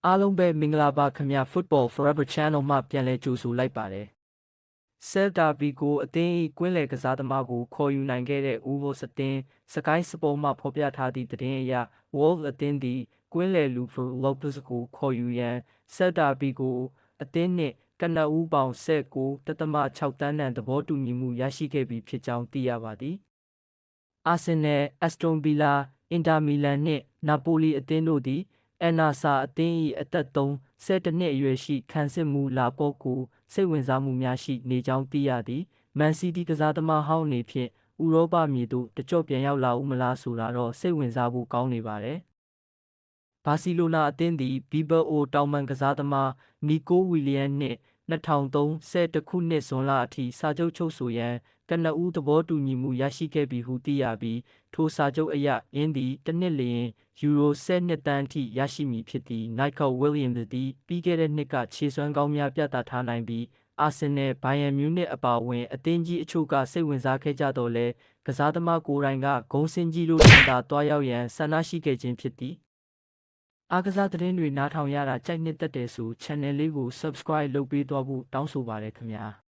အားလုံးပဲမင်္ဂလာပါခင်ဗျာ Football Forever Channel မှာပြန်လည်ကြိုဆိုလိုက်ပါတယ်။ Celta Vigo အသင်း၏ကွင်းလယ်ကစားသမားကိုခေါ်ယူနိုင်ခဲ့တဲ့ Wolves အသင်း Sky Sport မှဖော်ပြထားသည့်သတင်းအရ Wolves အသင်းသည်ကွင်းလယ်လူ Ferran Lopez ကိုခေါ်ယူရန် Celta Vigo အသင်းနှင့်ကနဦးပေါင်း 19.6 သန်းတန်သဘောတူညီမှုရရှိခဲ့ပြီဖြစ်ကြောင်းသိရပါသည်။ Arsenal, Aston Villa, Inter Milan နှင့် Napoli အသင်းတို့သည်Al-Nassr အသင်း၏အသက် 31 နှစ်အရွယ်ရှိခံစစ်မှုလာပေါ့ကိုစိတ်ဝင်စားမှုများရှိနေကြောင်းသိရသည်။ Man City ကစားသမားဟောင်းအနေဖြင့်ဥရောပမြေသို့တကျော့ပြန်ရောက်လာဦးမလားဆိုတာတော့စိတ်ဝင်စားဖို့ကောင်းနေပါတယ်။ ဘာစီလိုနာအသင်းသည် Bilbao တောင်ပံကစားသမား Nico Williams နှင့်2030ခုနှစ်ဇွန်လအထိစာချုပ်ချုပ်ဆိုရန်ကနဦးသဘောတူညီမှုရရှိခဲ့ပြီဟုသိရပြီးထိုစာချုပ်အရအင်းသည်တစ်နှစ်လျှင်ယူရို12သန်းအထိရရှိမည်ဖြစ်သည်။ Nico Williams သည်ပြီးခဲ့တဲ့နှစ်ကခြေစွမ်းကောင်းများပြသထားနိုင်ပြီးအာဆင်နယ်၊ဘိုင်ယန်မြူးနစ်အပါအဝင်အသင်းကြီးအချို့ကစိတ်ဝင်စားခဲ့ကြသော်လည်းကစားသမားကိုယ်တိုင်ကဂုဏ်ဆင်းကြီးတို့ထံသာတွားရောက်ရန်ဆန္ဒရှိခဲ့ခြင်းဖြစ်သည်။အားကစားသတင်းတွေနားထောင်ရတာကြိုက်နှစ်သက်တယ်ဆို Channel လေးကို Subscribe လုပ်ပေးသွားဖို့တောင်းဆိုပါတယ်ခင်ဗျာ။